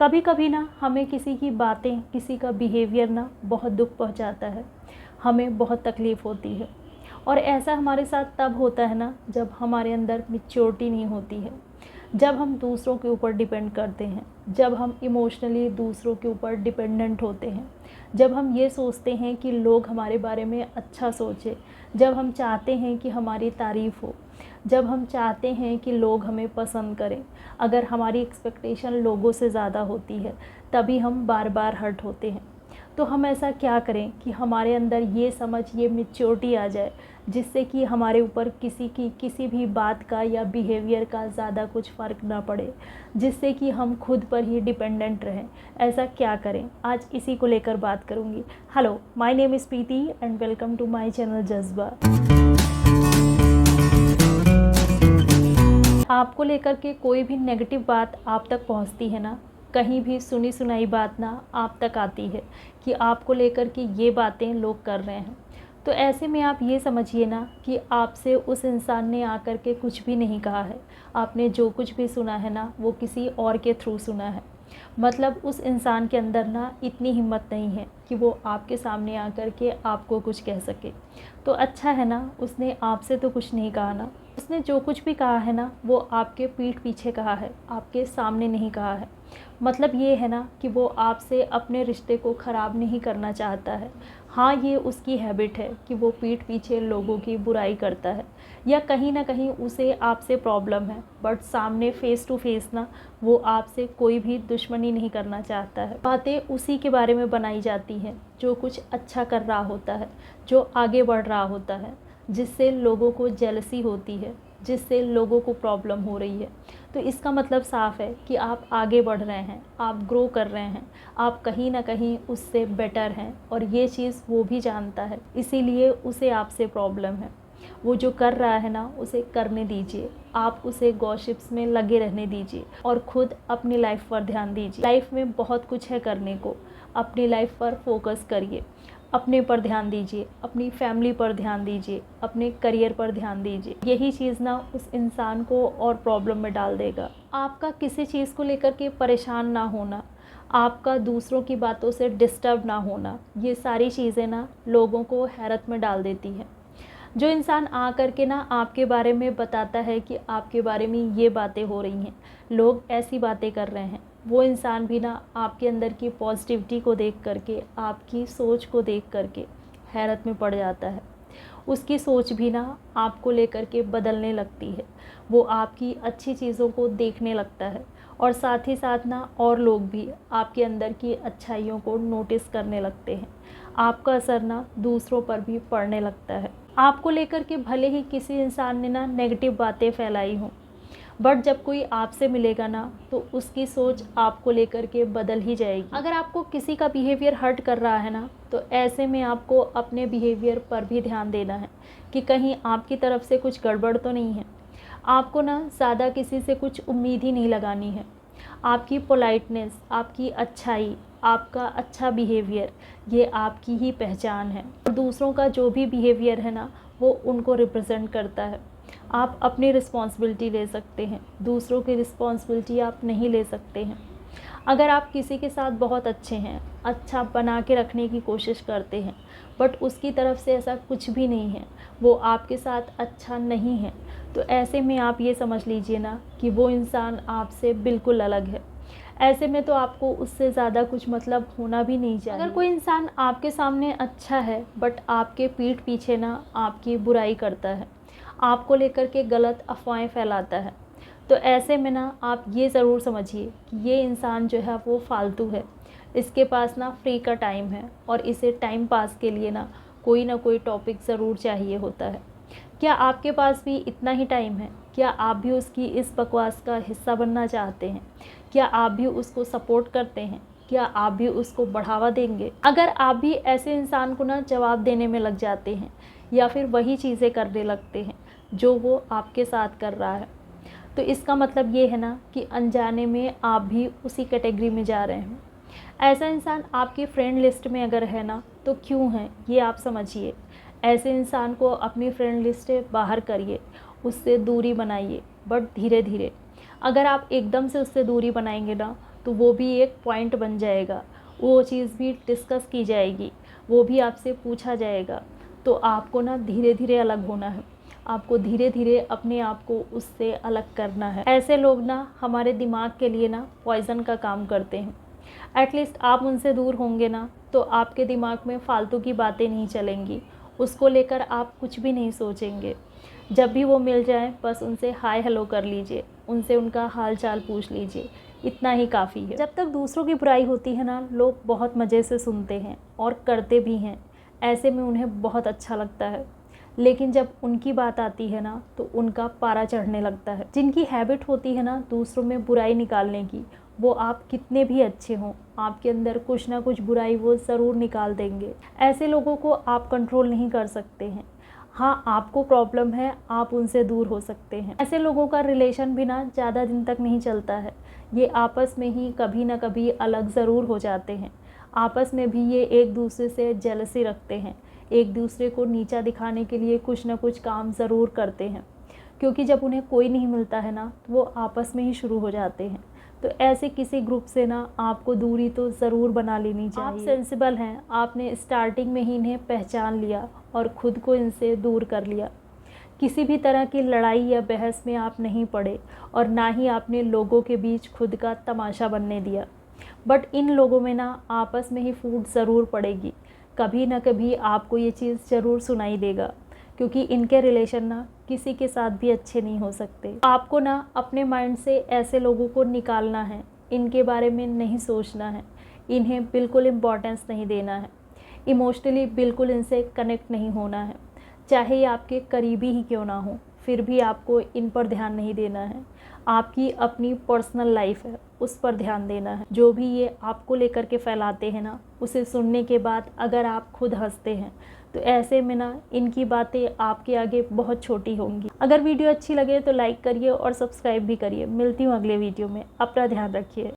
कभी कभी ना हमें किसी की बातें, किसी का बिहेवियर ना बहुत दुख पहुंचाता है। हमें बहुत तकलीफ़ होती है। और ऐसा हमारे साथ तब होता है ना जब हमारे अंदर मैच्योरिटी नहीं होती है, जब हम दूसरों के ऊपर डिपेंड करते हैं, जब हम इमोशनली दूसरों के ऊपर डिपेंडेंट होते हैं, जब हम ये सोचते हैं कि लोग हमारे बारे में अच्छा सोचें, जब हम चाहते हैं कि हमारी तारीफ़ हो, जब हम चाहते हैं कि लोग हमें पसंद करें। अगर हमारी एक्सपेक्टेशन लोगों से ज़्यादा होती है तभी हम बार बार हर्ट होते हैं। तो हम ऐसा क्या करें कि हमारे अंदर ये समझ, ये मैच्योरिटी आ जाए जिससे कि हमारे ऊपर किसी की किसी भी बात का या बिहेवियर का ज़्यादा कुछ फ़र्क ना पड़े, जिससे कि हम खुद पर ही डिपेंडेंट रहें। ऐसा क्या करें, आज इसी को लेकर बात करूँगी। Hello, my name is Preeti and welcome to my channel Jazba. आपको लेकर के कोई भी नेगेटिव बात आप तक पहुंचती है ना, कहीं भी सुनी सुनाई बात ना आप तक आती है कि आपको लेकर के ये बातें लोग कर रहे हैं, तो ऐसे में आप ये समझिए ना कि आपसे उस इंसान ने आकर के कुछ भी नहीं कहा है। आपने जो कुछ भी सुना है ना वो किसी और के थ्रू सुना है। मतलब उस इंसान के अंदर ना इतनी हिम्मत नहीं है कि वो आपके सामने आकर के आपको कुछ कह सके। तो अच्छा है ना, उसने आपसे तो कुछ नहीं कहा ना। उसने जो कुछ भी कहा है ना वो आपके पीठ पीछे कहा है, आपके सामने नहीं कहा है। मतलब ये है ना कि वो आपसे अपने रिश्ते को ख़राब नहीं करना चाहता है। हाँ, ये उसकी हैबिट है कि वो पीठ पीछे लोगों की बुराई करता है, या कहीं ना कहीं उसे आपसे प्रॉब्लम है, बट सामने फ़ेस टू फेस ना वो आपसे कोई भी दुश्मनी नहीं करना चाहता है। बातें उसी के बारे में बनाई जाती हैं जो कुछ अच्छा कर रहा होता है, जो आगे बढ़ रहा होता है, जिससे लोगों को जेलसी होती है, जिससे लोगों को प्रॉब्लम हो रही है। तो इसका मतलब साफ़ है कि आप आगे बढ़ रहे हैं, आप ग्रो कर रहे हैं, आप कहीं ना कहीं उससे बेटर हैं, और ये चीज़ वो भी जानता है, इसीलिए उसे आपसे प्रॉब्लम है। वो जो कर रहा है ना उसे करने दीजिए, आप उसे गॉसिप्स में लगे रहने दीजिए और ख़ुद अपनी लाइफ पर ध्यान दीजिए। लाइफ में बहुत कुछ है करने को, अपनी लाइफ पर फोकस करिए, अपने पर ध्यान दीजिए, अपनी फैमिली पर ध्यान दीजिए, अपने करियर पर ध्यान दीजिए। यही चीज़ ना उस इंसान को और प्रॉब्लम में डाल देगा। आपका किसी चीज़ को लेकर के परेशान ना होना, आपका दूसरों की बातों से डिस्टर्ब ना होना, ये सारी चीज़ें ना लोगों को हैरत में डाल देती हैं। जो इंसान आ कर के ना आपके बारे में बताता है कि आपके बारे में ये बातें हो रही हैं, लोग ऐसी बातें कर रहे हैं, वो इंसान भी ना आपके अंदर की पॉजिटिविटी को देख करके, आपकी सोच को देख करके हैरत में पड़ जाता है। उसकी सोच भी ना आपको लेकर के बदलने लगती है, वो आपकी अच्छी चीज़ों को देखने लगता है, और साथ ही साथ ना और लोग भी आपके अंदर की अच्छाइयों को नोटिस करने लगते हैं। आपका असर ना दूसरों पर भी पड़ने लगता है। आपको लेकर के भले ही किसी इंसान ने ना नेगेटिव बातें फैलाई हों, बट जब कोई आपसे मिलेगा ना तो उसकी सोच आपको लेकर के बदल ही जाएगी। अगर आपको किसी का बिहेवियर हर्ट कर रहा है ना तो ऐसे में आपको अपने बिहेवियर पर भी ध्यान देना है कि कहीं आपकी तरफ से कुछ गड़बड़ तो नहीं है। आपको ना ज़्यादा किसी से कुछ उम्मीद ही नहीं लगानी है। आपकी पोलाइटनेस, आपकी अच्छाई, आपका अच्छा बिहेवियर, ये आपकी ही पहचान है, और दूसरों का जो भी बिहेवियर है ना वो उनको रिप्रेजेंट करता है। आप अपनी रिस्पॉन्सिबिलिटी ले सकते हैं, दूसरों की रिस्पॉन्सिबिलिटी आप नहीं ले सकते हैं। अगर आप किसी के साथ बहुत अच्छे हैं, अच्छा बना के रखने की कोशिश करते हैं, बट उसकी तरफ से ऐसा कुछ भी नहीं है, वो आपके साथ अच्छा नहीं है, तो ऐसे में आप ये समझ लीजिए ना कि वो इंसान आपसे बिल्कुल अलग है। ऐसे में तो आपको उससे ज़्यादा कुछ मतलब होना भी नहीं चाहिए। अगर कोई इंसान आपके सामने अच्छा है बट आपके पीठ पीछे ना आपकी बुराई करता है, आपको लेकर के गलत अफवाहें फैलाता है, तो ऐसे में ना आप ये ज़रूर समझिए कि ये इंसान जो है वो फालतू है। इसके पास ना फ्री का टाइम है और इसे टाइम पास के लिए ना कोई टॉपिक ज़रूर चाहिए होता है। क्या आपके पास भी इतना ही टाइम है? क्या आप भी उसकी इस बकवास का हिस्सा बनना चाहते हैं? क्या आप भी उसको सपोर्ट करते हैं? क्या आप भी उसको बढ़ावा देंगे? अगर आप भी ऐसे इंसान को ना जवाब देने में लग जाते हैं या फिर वही चीज़ें करने लगते हैं जो वो आपके साथ कर रहा है, तो इसका मतलब ये है ना कि अनजाने में आप भी उसी कैटेगरी में जा रहे हैं। ऐसा इंसान आपकी फ्रेंड लिस्ट में अगर है ना तो क्यों है ये आप समझिए। ऐसे इंसान को अपनी फ्रेंड लिस्ट से बाहर करिए, उससे दूरी बनाइए, बट धीरे धीरे। अगर आप एकदम से उससे दूरी बनाएंगे ना तो वो भी एक पॉइंट बन जाएगा, वो चीज़ भी डिस्कस की जाएगी, वो भी आपसे पूछा जाएगा। तो आपको ना धीरे धीरे अलग होना है, आपको धीरे धीरे अपने आप को उससे अलग करना है। ऐसे लोग ना हमारे दिमाग के लिए ना पॉइज़न का काम करते हैं। एटलीस्ट आप उनसे दूर होंगे ना तो आपके दिमाग में फालतू की बातें नहीं चलेंगी, उसको लेकर आप कुछ भी नहीं सोचेंगे। जब भी वो मिल जाए बस उनसे हाय हेलो कर लीजिए, उनसे उनका हाल चाल पूछ लीजिए, इतना ही काफ़ी है। जब तक दूसरों की बुराई होती है ना, लोग बहुत मज़े से सुनते हैं और करते भी हैं, ऐसे में उन्हें बहुत अच्छा लगता है। लेकिन जब उनकी बात आती है ना तो उनका पारा चढ़ने लगता है। जिनकी हैबिट होती है ना दूसरों में बुराई निकालने की, वो आप कितने भी अच्छे हों, आपके अंदर कुछ ना कुछ बुराई वो ज़रूर निकाल देंगे। ऐसे लोगों को आप कंट्रोल नहीं कर सकते हैं। हाँ, आपको प्रॉब्लम है, आप उनसे दूर हो सकते हैं। ऐसे लोगों का रिलेशन भी ना ज़्यादा दिन तक नहीं चलता है, ये आपस में ही कभी ना कभी अलग ज़रूर हो जाते हैं। आपस में भी ये एक दूसरे से जेलसी रखते हैं, एक दूसरे को नीचा दिखाने के लिए कुछ ना कुछ काम ज़रूर करते हैं, क्योंकि जब उन्हें कोई नहीं मिलता है ना तो वो आपस में ही शुरू हो जाते हैं। तो ऐसे किसी ग्रुप से ना आपको दूरी तो ज़रूर बना लेनी चाहिए। आप सेंसिबल हैं, आपने स्टार्टिंग में ही इन्हें पहचान लिया और ख़ुद को इनसे दूर कर लिया। किसी भी तरह की लड़ाई या बहस में आप नहीं पड़े और ना ही आपने लोगों के बीच खुद का तमाशा बनने दिया। बट इन लोगों में ना आपस में ही फूट ज़रूर पड़ेगी, कभी ना कभी आपको ये चीज़ ज़रूर सुनाई देगा, क्योंकि इनके रिलेशन ना किसी के साथ भी अच्छे नहीं हो सकते। आपको ना अपने माइंड से ऐसे लोगों को निकालना है, इनके बारे में नहीं सोचना है, इन्हें बिल्कुल इम्पोर्टेंस नहीं देना है, इमोशनली बिल्कुल इनसे कनेक्ट नहीं होना है। चाहे ये आपके करीबी ही क्यों ना हो, फिर भी आपको इन पर ध्यान नहीं देना है। आपकी अपनी पर्सनल लाइफ है, उस पर ध्यान देना है। जो भी ये आपको लेकर के फैलाते हैं ना, उसे सुनने के बाद अगर आप खुद हंसते हैं तो ऐसे में ना इनकी बातें आपके आगे बहुत छोटी होंगी। अगर वीडियो अच्छी लगे तो लाइक करिए और सब्सक्राइब भी करिए। मिलती हूँ अगले वीडियो में, अपना ध्यान रखिए।